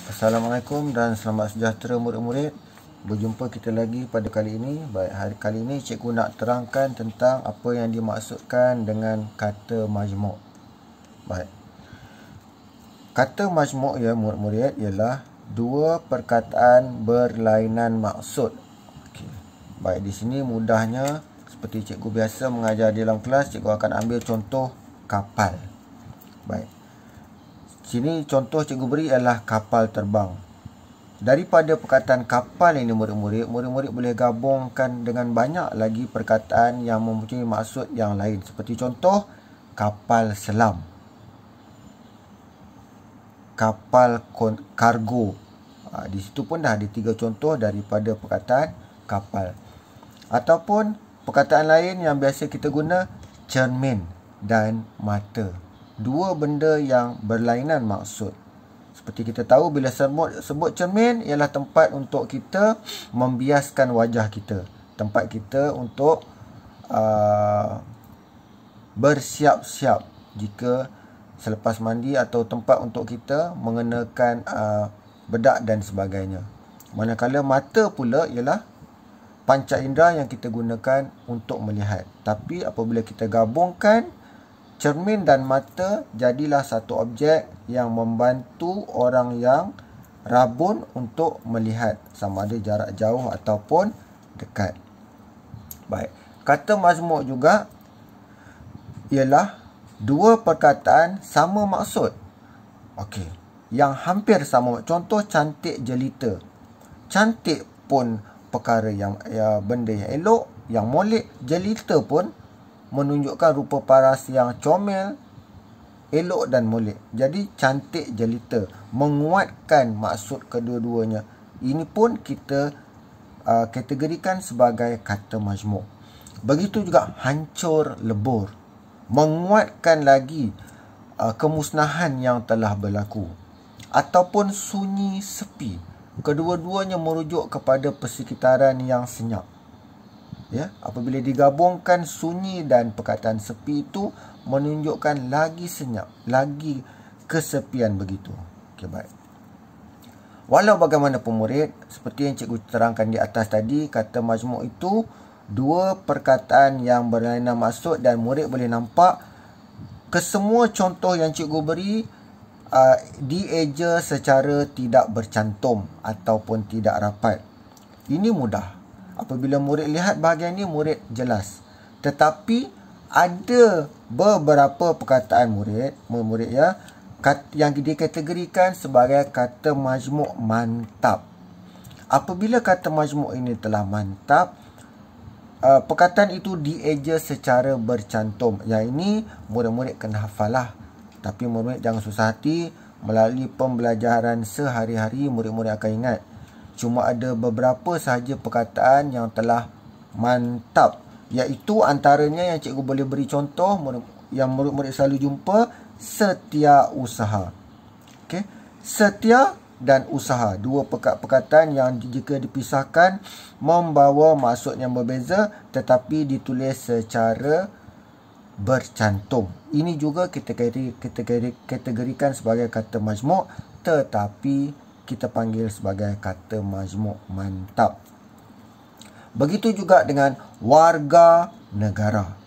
Assalamualaikum dan selamat sejahtera murid-murid. Berjumpa kita lagi pada kali ini. Baik, hari kali ini cikgu nak terangkan tentang apa yang dimaksudkan dengan kata majmuk. Baik. Kata majmuk ya murid-murid ialah dua perkataan berlainan maksud. Okey. Baik, di sini mudahnya seperti cikgu biasa mengajar di dalam kelas, cikgu akan ambil contoh kapal. Baik. Sini contoh cikgu beri adalah kapal terbang. Daripada perkataan kapal ini murid-murid boleh gabungkan dengan banyak lagi perkataan yang mempunyai maksud yang lain. Seperti contoh kapal selam, kapal kargo. Di situ pun dah ada 3 contoh daripada perkataan kapal. Ataupun perkataan lain yang biasa kita guna, cermin dan mata. Dua benda yang berlainan maksud. Seperti kita tahu bila sebut cermin ialah tempat untuk kita membiaskan wajah kita. Tempat kita untuk bersiap-siap jika selepas mandi, atau tempat untuk kita mengenakan bedak dan sebagainya. Manakala mata pula ialah panca indera yang kita gunakan untuk melihat. Tapi apabila kita gabungkan cermin dan mata, jadilah satu objek yang membantu orang yang rabun untuk melihat, sama ada jarak jauh ataupun dekat. Baik, kata majmuk juga ialah dua perkataan sama maksud. Okey, yang hampir sama. Contoh cantik jelita. Cantik pun perkara yang benda yang elok, yang molek. Jelita pun menunjukkan rupa paras yang comel, elok dan molek. Jadi cantik jelita menguatkan maksud kedua-duanya. Ini pun kita kategorikan sebagai kata majmuk. Begitu juga hancur lebur, menguatkan lagi kemusnahan yang telah berlaku. Ataupun sunyi sepi, kedua-duanya merujuk kepada persekitaran yang senyap. Ya, apabila digabungkan sunyi dan perkataan sepi itu menunjukkan lagi senyap, lagi kesepian begitu. Okey, baik. Walau bagaimanapun murid, seperti yang cikgu terangkan di atas tadi, kata majmuk itu dua perkataan yang berlainan maksud, dan murid boleh nampak kesemua contoh yang cikgu beri dieja secara tidak bercantum ataupun tidak rapat. Ini mudah. Apabila murid lihat bahagian ini, murid jelas. Tetapi ada beberapa perkataan murid ya, yang dikategorikan sebagai kata majmuk mantap. Apabila kata majmuk ini telah mantap, perkataan itu dieja secara bercantum. Yang ini murid-murid kena hafalah. Tapi murid jangan susah hati. Melalui pembelajaran sehari-hari, murid-murid akan ingat. Cuma ada beberapa sahaja perkataan yang telah mantap, iaitu antaranya yang cikgu boleh beri contoh yang murid-murid selalu jumpa, setia usaha. Okey, setia dan usaha, dua perkataan yang jika dipisahkan membawa maksud yang berbeza tetapi ditulis secara bercantum. Ini juga kita kategorikan sebagai kata majmuk, tetapi kita panggil sebagai kata majmuk mantap. Begitu juga dengan warga negara.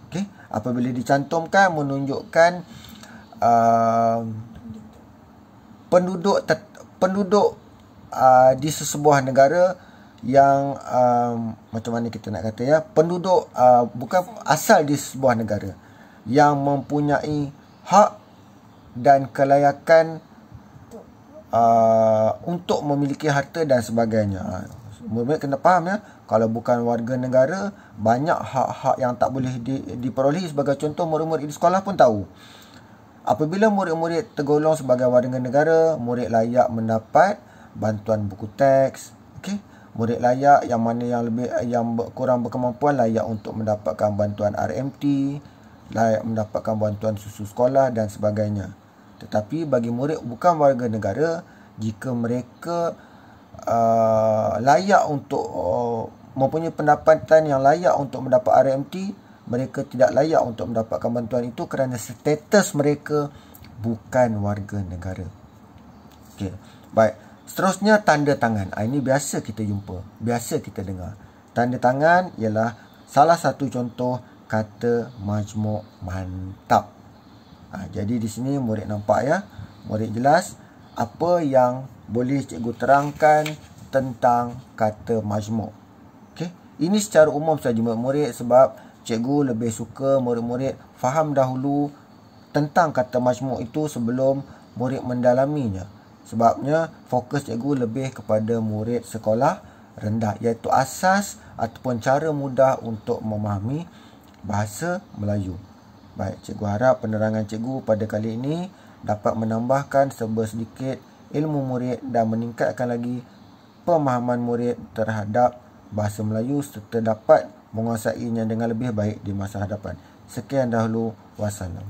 Okey, apabila dicantumkan menunjukkan penduduk di sesebuah negara yang macam mana kita nak kata ya, penduduk bukan asal di sebuah negara yang mempunyai hak dan kelayakan untuk memiliki harta dan sebagainya. Murid-murid kena faham ya, kalau bukan warga negara, banyak hak-hak yang tak boleh diperolehi. Sebagai contoh, murid-murid di sekolah pun tahu. Apabila murid-murid tergolong sebagai warga negara, murid layak mendapat bantuan buku teks. Okey, murid layak yang mana yang kurang berkemampuan layak untuk mendapatkan bantuan RMT, layak mendapatkan bantuan susu sekolah dan sebagainya. Tetapi bagi murid bukan warga negara, jika mereka layak untuk mempunyai pendapatan yang layak untuk mendapat RMT, mereka tidak layak untuk mendapatkan bantuan itu kerana status mereka bukan warga negara. Okey. Baik. Seterusnya tanda tangan. Ini biasa kita jumpa, biasa kita dengar. Tanda tangan ialah salah satu contoh kata majmuk mantap. Jadi di sini murid nampak ya. Murid jelas apa yang boleh cikgu terangkan tentang kata majmuk. Okey. Ini secara umum saja murid, sebab cikgu lebih suka murid-murid faham dahulu tentang kata majmuk itu sebelum murid mendalaminya. Sebabnya fokus cikgu lebih kepada murid sekolah rendah, iaitu asas ataupun cara mudah untuk memahami bahasa Melayu. Baik, cikgu harap penerangan cikgu pada kali ini dapat menambahkan sedikit ilmu murid dan meningkatkan lagi pemahaman murid terhadap bahasa Melayu serta dapat menguasainya dengan lebih baik di masa hadapan. Sekian dahulu, wassalam.